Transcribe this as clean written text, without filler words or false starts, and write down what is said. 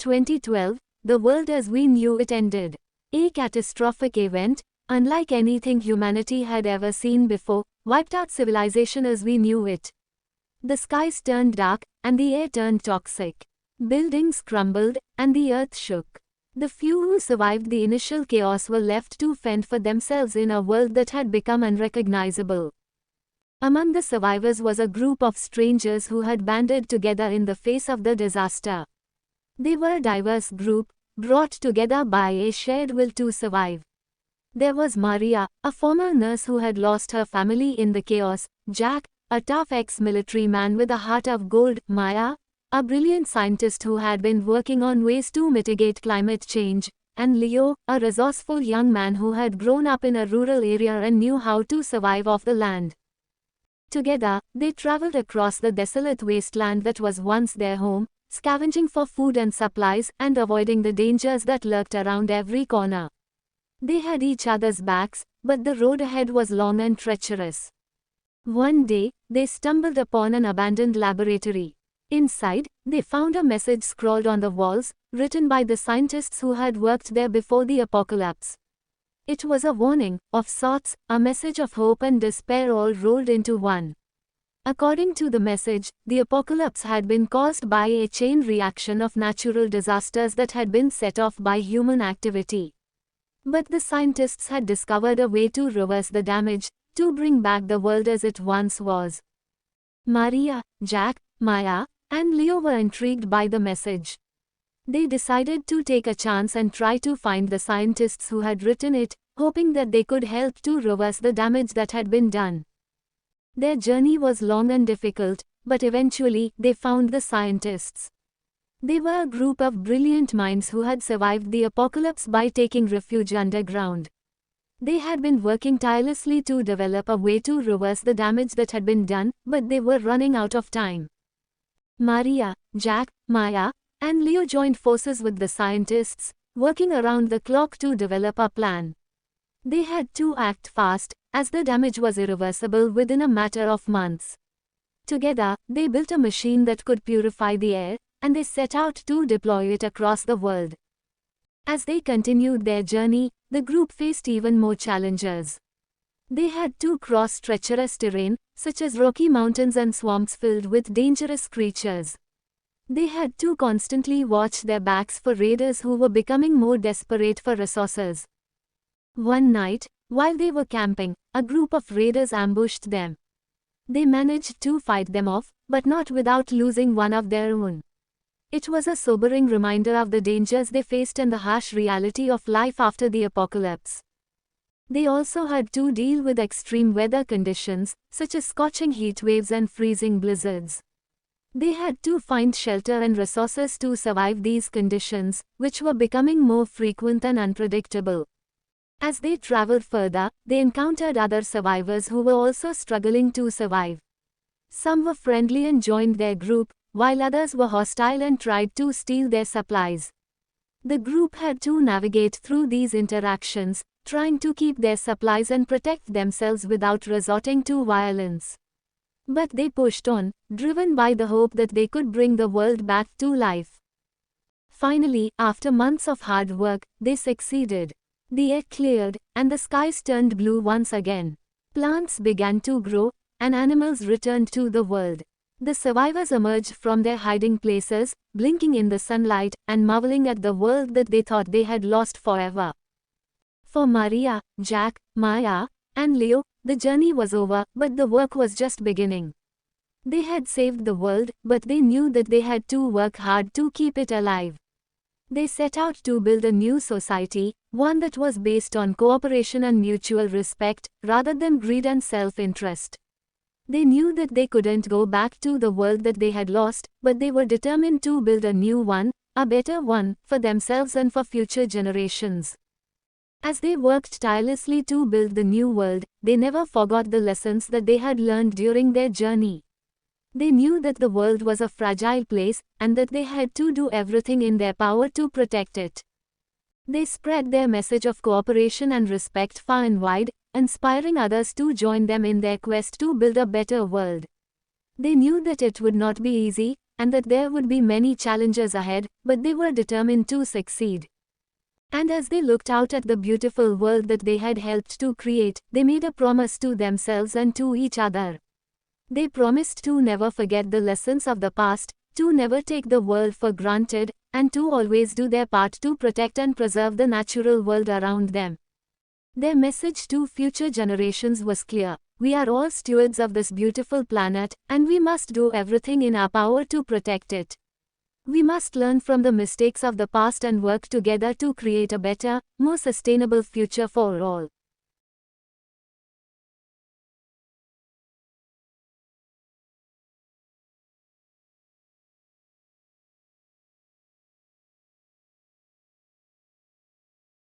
2012, the world as we knew it ended. A catastrophic event, unlike anything humanity had ever seen before, wiped out civilization as we knew it. The skies turned dark, and the air turned toxic. Buildings crumbled, and the earth shook. The few who survived the initial chaos were left to fend for themselves in a world that had become unrecognizable. Among the survivors was a group of strangers who had banded together in the face of the disaster. They were a diverse group, brought together by a shared will to survive. There was Maria, a former nurse who had lost her family in the chaos; Jack, a tough ex-military man with a heart of gold; Maya, a brilliant scientist who had been working on ways to mitigate climate change; and Leo, a resourceful young man who had grown up in a rural area and knew how to survive off the land. Together, they traveled across the desolate wasteland that was once their home, scavenging for food and supplies, and avoiding the dangers that lurked around every corner. They had each other's backs, but the road ahead was long and treacherous. One day, they stumbled upon an abandoned laboratory. Inside, they found a message scrawled on the walls, written by the scientists who had worked there before the apocalypse. It was a warning, of sorts, a message of hope and despair all rolled into one. According to the message, the apocalypse had been caused by a chain reaction of natural disasters that had been set off by human activity. But the scientists had discovered a way to reverse the damage, to bring back the world as it once was. Maria, Jack, Maya, and Leo were intrigued by the message. They decided to take a chance and try to find the scientists who had written it, hoping that they could help to reverse the damage that had been done. Their journey was long and difficult, but eventually, they found the scientists. They were a group of brilliant minds who had survived the apocalypse by taking refuge underground. They had been working tirelessly to develop a way to reverse the damage that had been done, but they were running out of time. Maria, Jack, Maya, and Leo joined forces with the scientists, working around the clock to develop a plan. They had to act fast, as the damage was irreversible within a matter of months. Together, they built a machine that could purify the air, and they set out to deploy it across the world. As they continued their journey, the group faced even more challenges. They had to cross treacherous terrain, such as rocky mountains and swamps filled with dangerous creatures. They had to constantly watch their backs for raiders who were becoming more desperate for resources. One night, while they were camping, a group of raiders ambushed them. They managed to fight them off, but not without losing one of their own. It was a sobering reminder of the dangers they faced and the harsh reality of life after the apocalypse. They also had to deal with extreme weather conditions, such as scorching heat waves and freezing blizzards. They had to find shelter and resources to survive these conditions, which were becoming more frequent and unpredictable. As they traveled further, they encountered other survivors who were also struggling to survive. Some were friendly and joined their group, while others were hostile and tried to steal their supplies. The group had to navigate through these interactions, trying to keep their supplies and protect themselves without resorting to violence. But they pushed on, driven by the hope that they could bring the world back to life. Finally, after months of hard work, they succeeded. The air cleared, and the skies turned blue once again. Plants began to grow, and animals returned to the world. The survivors emerged from their hiding places, blinking in the sunlight, and marveling at the world that they thought they had lost forever. For Maria, Jack, Maya, and Leo, the journey was over, but the work was just beginning. They had saved the world, but they knew that they had to work hard to keep it alive. They set out to build a new society, one that was based on cooperation and mutual respect, rather than greed and self-interest. They knew that they couldn't go back to the world that they had lost, but they were determined to build a new one, a better one, for themselves and for future generations. As they worked tirelessly to build the new world, they never forgot the lessons that they had learned during their journey. They knew that the world was a fragile place, and that they had to do everything in their power to protect it. They spread their message of cooperation and respect far and wide, inspiring others to join them in their quest to build a better world. They knew that it would not be easy, and that there would be many challenges ahead, but they were determined to succeed. And as they looked out at the beautiful world that they had helped to create, they made a promise to themselves and to each other. They promised to never forget the lessons of the past, to never take the world for granted, and to always do their part to protect and preserve the natural world around them. Their message to future generations was clear: we are all stewards of this beautiful planet, and we must do everything in our power to protect it. We must learn from the mistakes of the past and work together to create a better, more sustainable future for all.